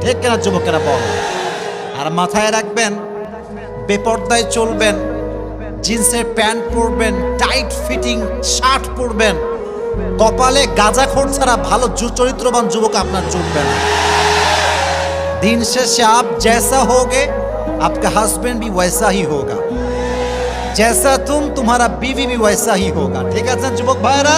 ঠিক কিনা যুবকেরা বল? আর মাথায় রাখবেন, বেপর্দায় চলবেন, জিন্সের প্যান্ট পরবেন, টাইট ফিটিং শার্ট পরবেন, কপালে গাঁজাখোর ছাড়া ভালো চরিত্রবান যুবক আপনার জুটবে না। दिन शेषे आप जैसा होगे आपका हस्बैंड भी वैसा ही होगा, जैसा तुम तुम्हारा बीवी भी वैसा ही होगा। ठीक আছে যুবক ভাইরা,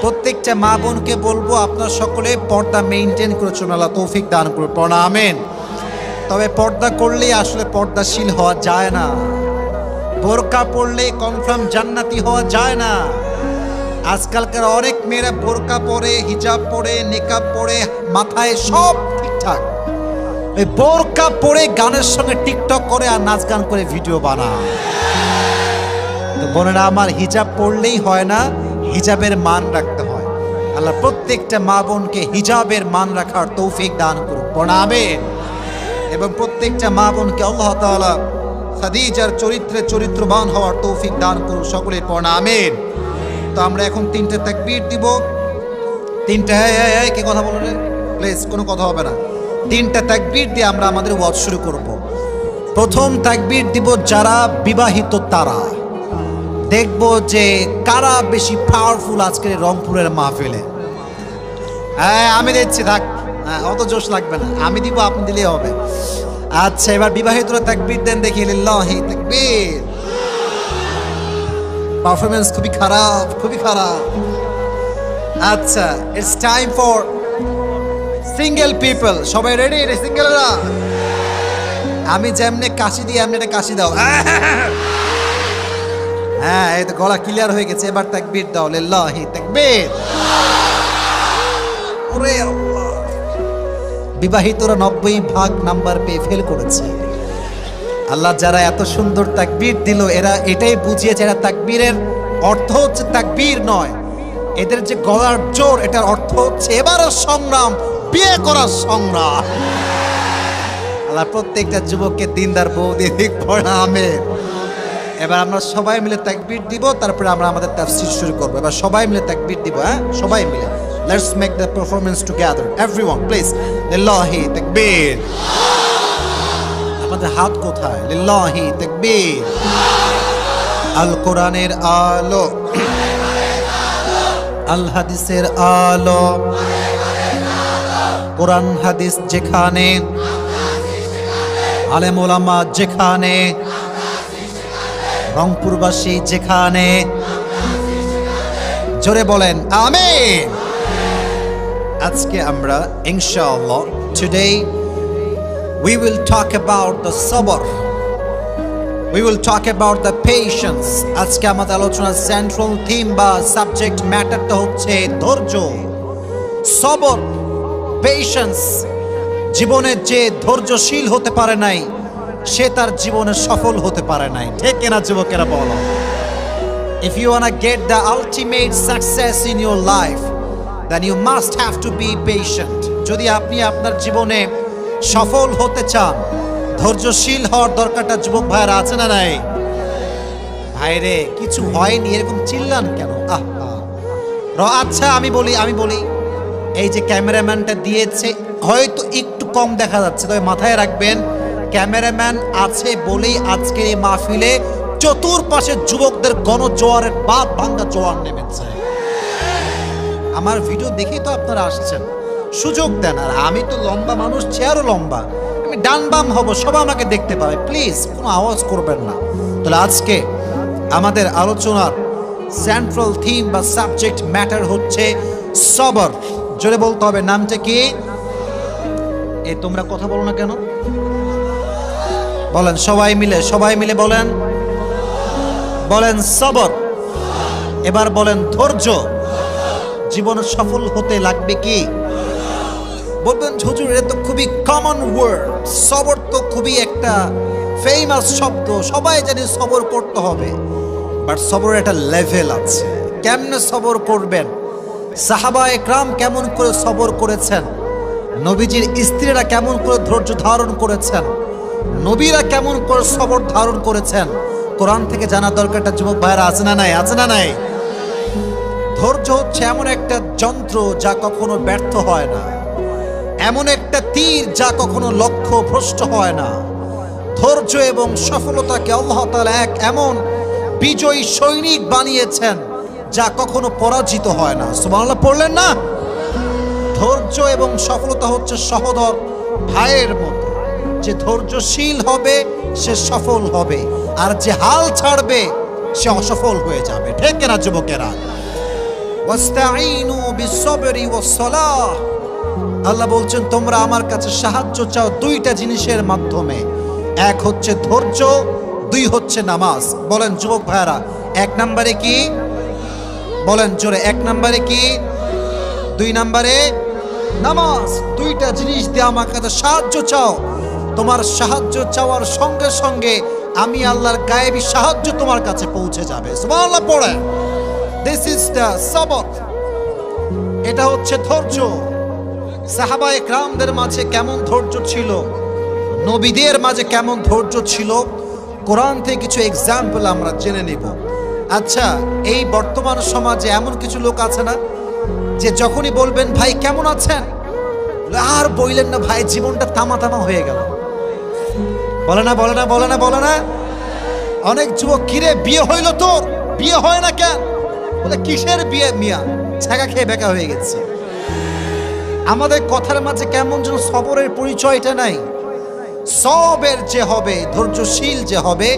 প্রত্যেকটা মা বোনকে বলবো আপনারা সকলে পর্দা মেইনটেইন করে চলুন, আল্লাহ তৌফিক দান করুন, পড়া আমিন। তবে পর্দা করলেই আসলে পর্দাশীল হওয়া যায় না, বোরকা পরলেই কনফার্ম জান্নাতি হওয়া যায় না। আজকালকার অনেক মেয়েরা বোরকা পরে, হিজাব পরে, নিকাব পরে, মাথায় সব ঠিকঠাক, ওই বোরকা পরে গানের সঙ্গে টিকটক করে আর নাচ গান করে ভিডিও বানায়। তো বোনেরা আমার, হিজাব পড়লেই হয় না, হিজাবের মান রাখতে হয়। আল্লাহ প্রত্যেকটা মা বোনকে হিজাবের মান রাখার তৌফিক দান করুক, আমিন। এবং প্রত্যেকটা মা বোনকে আল্লাহ তাআলা খাদিজার চরিত্রে চরিত্রবান হওয়ার তৌফিক দান করুক, সকলের পড়া আমিন। তো আমরা এখন তিনটে তাকবীর দিব, তিনটা কি কথা বলো রে প্লিজ, কোনো কথা হবে না। তিনটা তাকবীর দিয়ে আমরা আমাদের ওয়াজ শুরু করব। প্রথম তাকবীর দিব যারা বিবাহিত তারা, দেখব যে কারা বেশি পাওয়ারফুল আজকের রংপুরের মাহফিলে। হ্যাঁ আমি দিচ্ছি, থাক, অত জোশ লাগবে না, আমি দিব, আপনি দিলেই হবে। আচ্ছা এবার বিবাহিতরা তাকবীর দেন দেখি, লিল্লাহি তাকবীর। পারফরমেন্স খুবই খারাপ, খুবই খারাপ। আচ্ছা it's time for single people. সবাই রেডি? সিঙ্গেলরা আমি যেমনে কাশি দিই এমনি একটা কাশি দাও। হ্যাঁ এই তো গলা ক্লিয়ার হয়ে গেছে, এবার তাকবীর দাও, লিল্লাহি তাকবীর। ওরে আল্লাহ, বিবাহিতরা 90% নাম্বার পেয়ে ফেল করেছে। আল্লাহ যারা এত সুন্দর তাকবীর দিল, এরা এটাই বুঝিয়েছে এরা তাকবীরের অর্থ হচ্ছে তাকবীর নয়, এদের যে গলার জোর এটার অর্থ হচ্ছে এবারের সংগ্রাম বিয়ে করার সংগ্রাম। আল্লাহ প্রত্যেকটা যুবককে দিনদার বউ দিয়ে দিক, পড়া আমিন। এবার আমরা সবাই মিলে তাকবীর দিব, তারপরে আমরা আমাদের তাফসীর শুরু করব। এবার সবাই মিলে তাকবীর দিব, হ্যাঁ সবাই মিলে। Let's make the performance together, everyone please. লিল্লাহি তাকবীর। আমাদের হাত কোথায়? লিল্লাহি তাকবীর। আল কোরআনের আলো, আল হাদিসের আলো, কোরআন হাদিস যেখানে, আলেম ওলামা যেখানে, রংপুরবাসী যেখানে, জোরে বলেন আমিন। আজকে আমরা ইনশাআল্লাহ today we will talk about the sabr, we will talk about the patience. আজকে আমাদের আলোচনার সেন্ট্রাল থিম বা সাবজেক্ট ম্যাটারটা হচ্ছে ধৈর্য, সবর, পেশেন্স। জীবনে যে ধৈর্যশীল হতে পারে নাই সে তার জীবনে সফল হতে পারে নাই, ঠিক কিনা যুবকেরা বলো? If you wanna get the ultimate success in your life, then you must have to be patient. যদি আপনি আপনার জীবনে সফল হতে চান, ধৈর্যশীল হওয়ার দরকারটা যুবক ভাইরা আছে না নাই? ভাইরে কিছু হয়নি এরকম চিল্লান কেন? আচ্ছা আমি বলি এই যে ক্যামেরাম্যানটা দিয়েছে হয়তো একটু কম দেখা যাচ্ছে, তবে মাথায় রাখবেন ক্যামেরাম্যান আছে বলেই আজকের এই মাহফিলে চতুর্পাশে যুবকদের গণজোয়ারের বাপ ভাঙ্গা জোয়ার নেমেছে। আমার ভিডিও দেখেই তো আপনারা আসছেন, সুযোগ দেন। আর আমি তো লম্বা মানুষ, চেয়ারও লম্বা, আমি ডান বাম হব, সবাই আমাকে দেখতে পাবে, প্লিজ কোনো আওয়াজ করবেন না। তাহলে আজকে আমাদের আলোচনার সেন্ট্রাল থিম বা সাবজেক্ট ম্যাটার হচ্ছে সবর। জোরে বলতে হবে, নামটা কি? তোমরা কথা বলো না কেন? বলেন সবাই মিলে বলেন সবর। এবার বলেন ধৈর্য। জীবনে সফল হতে লাগবে কি? বলবেন হুজুর এটা তো খুবই কমন ওয়ার্ড, সবর তো খুবই একটা ফেমাস শব্দ, সবাই জানে সবর করতে হবে, বাট সবরের একটা লেভেল আছে। কেমনে সবর করবেন? সাহাবা একরাম কেমন করে সবর করেছেন, নবীজির স্ত্রীরা কেমন করে ধৈর্য ধারণ করেছেন, নবীরা কেমন করে সবর ধারণ করেছেন, কোরআন থেকে জানা দরকারটা যুবক ভাইরা আছে না নাই? আছে না নাই? ধৈর্য হচ্ছে এমন একটা যন্ত্র যা কখনো ব্যর্থ হয় না, এমন একটা তীর যা কখনো লক্ষ্য ভ্রষ্ট হয় না। ধৈর্য এবং সফলতাকে আল্লাহ তাআলা এক এমন বিজয়ী সৈনিক বানিয়েছেন যা কখনো পরাজিত হয় না। সুবহানাল্লাহ পড়লেন না? ধৈর্য এবং সফলতা হচ্ছে সহোদর ভাইয়ের মতো। যে ধৈর্যশীল হবে সে সফল হবে, আর যে হাল ছাড়বে সে অসফল হয়ে যাবে। ঠিক কিনা যুবকেরা? ওয়াস্তাঈনু বিসসবরি ওয়াসসালাহ। আল্লাহ বলছেন তোমরা আমার কাছে সাহায্য চাও দুইটা জিনিসের মাধ্যমে, এক হচ্ছে ধৈর্য, দুই হচ্ছে নামাজ। বলেন যুবক ভাইরা, এক নম্বরে কি? বলেন জোরে, এক নম্বরে কি? দুই নম্বরে নামাজ। দুইটা জিনিস দিয়ে আমার কাছে সাহায্য চাও। তোমার সাহায্য চাওয়ার সঙ্গে সঙ্গে আমি আল্লাহর গায়েবী সাহায্য তোমার কাছে পৌঁছে যাবে। সুবহানাল্লাহ পড়ে। দিস ইজ দ্য সবর। এটা হচ্ছে ধৈর্য। সাহাবায়ে কেরামদের মাঝে কেমন ধৈর্য ছিল, নবীদের মাঝে কেমন ধৈর্য ছিল, কোরআন থেকে কিছু এক্সাম্পল আমরা জেনে নিব। আচ্ছা, এই বর্তমান সমাজে এমন কিছু লোক আছে না যে যখনই বলবেন ভাই কেমন আছেন, আর বললেন না ভাই জীবনটা তামা তামা হয়ে গেল। বলে না বলে না বলে না বলে না? অনেক যুবক, কিরে বিয়ে হইল তোর? বিয়ে হয় না কেন? বলে কিসের বিয়ে মিয়া, ছাগা খেয়ে বেকা হয়ে গেছে। আমাদের কথার মাঝে কেমন যেন সবরের পরিচয়টা নাই। সবের যে হবে, ধৈর্যশীল যে হবে,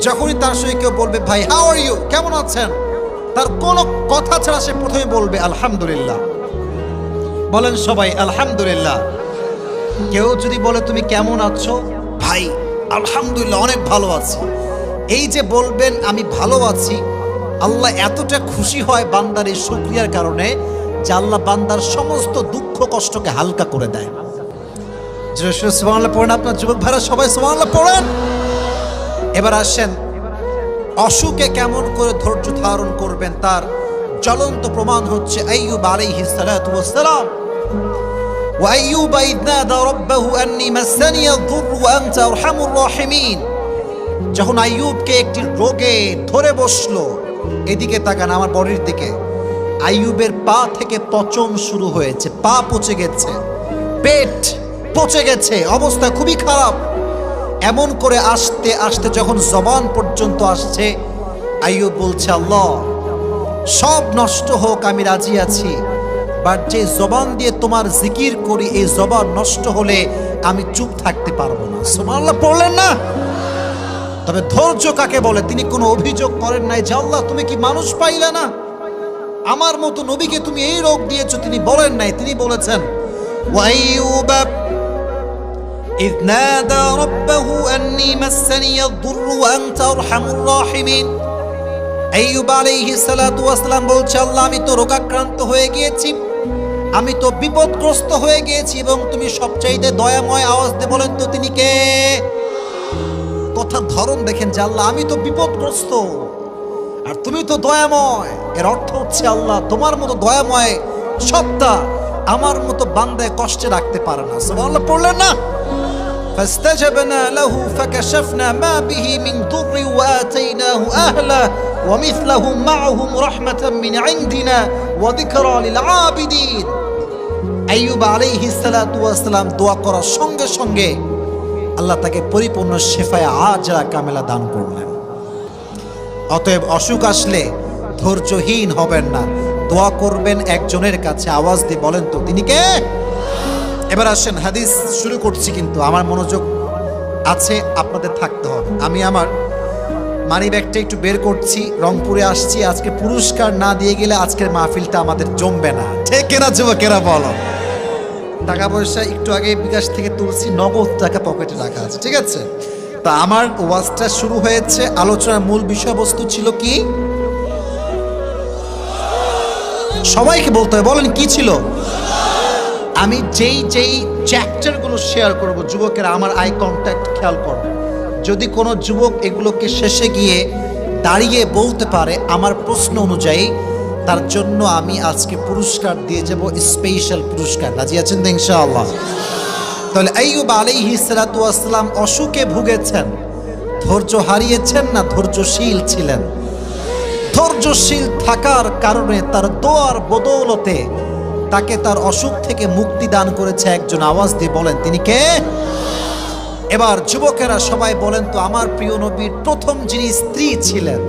যখনই তার সঙ্গে কেউ বলবে ভাই হাউ আর ইউ, কেমন আছেন, তার কোনো কথা ছাড়া সে প্রথমে বলবে আলহামদুলিল্লাহ। বলেন সবাই আলহামদুলিল্লাহ। কেউ যদি বলে তুমি কেমন আছো, ভাই আলহামদুলিল্লাহ অনেক ভালো আছি, এই যে বলবেন আমি ভালো আছি, আল্লাহ এতটা খুশি হয় বান্দার এই শুকরিয়ার কারণে যে আল্লাহ বান্দার সমস্ত দুঃখ কষ্টকে হালকা করে দেয়। সুবহানাল্লাহ পড়েন আপনার যুবক ভাইরা, সবাই সুবহানাল্লাহ পড়েন। এবার আসেন, অসুখে কেমন করে ধৈর্য ধারণ করবেন তার জ্বলন্ত প্রমাণ হচ্ছে আইয়ুব আলাইহিস সালাতু ওয়াস সালাম। ওয়া আইয়ুব ইয নাদা রাব্বাহু আন্নী মাসানি আয-যুররু ওয়া আনতা আরহামুর রাহিমিন। যখন আইয়ুবকে একটি রোগে ধরে বসলো, এদিকে তাকান আমার বডির দিকে, আইয়ুবের পা থেকে পচন শুরু হয়েছে, পা পচে গেছে, পেট পচে গেছে, অবস্থা খুবই খারাপ। এমন করে আসতে আসতে যখন জবান পর্যন্ত আসছে, আইয়ুব বলছে আল্লাহ সব নষ্ট হোক আমি রাজি আছি, বাট যে জবান দিয়ে তোমার জিকির করি এই জবান নষ্ট হলে আমি চুপ থাকতে পারবো না। সুবহানাল্লাহ পড়লেন না? তবে ধৈর্য কাকে বলে? তিনি কোনো অভিযোগ করেন নাই যে আল্লাহ তুমি কি মানুষ পাইলে না, আমার মতো নবীকে তুমি এই রোগ দিয়েছো। তিনি বলেন নাই, তিনি বলেছেন ওয়াইয়ুব ইয নাদা রাব্বাহু আন্নী মাসানি আয-যুররু ওয়া আনতা আরহামুর রাহিমিন। আইয়ুব আলাইহিস সালাতু ওয়াস সালাম বলছে আল্লাহ আমি তো রোগাক্রান্ত হয়ে গিয়েছি, আমি তো বিপদগ্রস্ত হয়ে গিয়েছি, এবং তুমি সবচাইতে দয়াময়। আওয়াজ দিয়ে বলেন তো তিনি কে? কথার ধরন দেখেন যে আল্লাহ আমি তো বিপদগ্রস্ত আর তুমি তো দয়াময়। এর অর্থ হচ্ছে আল্লাহ তোমার মতো দয়াময় সত্তা আমার মতো বান্দায় কষ্টে রাখতে পারে না। সুবহানাল্লাহ পড়লেন না? ফাস্তাজাবনা লাহু ফাকাশাফনা মা বিহি মিন দুররি ওয়া আতাইনাহু আহলা ওয়া মিথলাহুম মাআহুম রাহমাতাম মিন ইনদিনা ওয়া যিকরা লিল আবিদিন। আইয়ুব আলাইহিস সালাতু ওয়াস সালাম দোয়া করার সঙ্গে সঙ্গে আল্লাহ তাকে পরিপূর্ণ শিফায়ে আজরা কামেলা দান করলেন। অতএব অসুখ আসলে ধৈর্যহীন হবেন না, দোয়া করবেন একজনের কাছে। আওয়াজ দিয়ে বলেন তো তিনি কে? এবার আসেন, হাদিস শুরু করছি, কিন্তু আমার মনোযোগ আছে, আপনাদের থাকতে হবে। আমি আমার মানি ব্যাগটা একটু বের করছি, রংপুরে আসছি, আজকে পুরস্কার না দিয়ে গেলে আজকের মাহফিলটা আমাদের জমবে না। ঠিক কিনা যুবকেরা বলো? টাকা পয়সা একটু আগে বিকাশ থেকে তুলছি, নগদ টাকা পকেটে রাখা আছে, ঠিক আছে? তা আমার ওয়াজটা শুরু হয়েছে, আলোচনার মূল বিষয়বস্তু ছিল কি? সবাইকে বলতে হবে, বলেন কি ছিল? আমি যেই যেই চ্যাপ্টারগুলো শেয়ার করব, যুবকেরা আমার আই কন্ট্যাক্ট খেয়াল করবে। যদি কোনো যুবক এগুলোকে শেষে গিয়ে দাঁড়িয়ে বলতে পারে আমার প্রশ্ন অনুযায়ী, তার জন্য আমি আজকে পুরস্কার দিয়ে যাব, স্পেশাল পুরস্কার। রাজি আছেন তো ইনশাআল্লাহ? তাহলে আইয়ুব আলাইহিস সালাতু ওয়াস সালাম অসুখে ভুগেছেন, ধৈর্য হারিয়েছেন না ধৈর্যশীল ছিলেন? ধৈর্যশীল থাকার কারণে তার দোয়ার বদৌলতে তাকে তার অসুখ থেকে মুক্তি দান করেছে একজন। আওয়াজ দিয়ে বলেন তিনি কে? এবার যুবকেরা সবাই বলেন তো আমার প্রিয় নবীর প্রথম যিনি স্ত্রী ছিলেন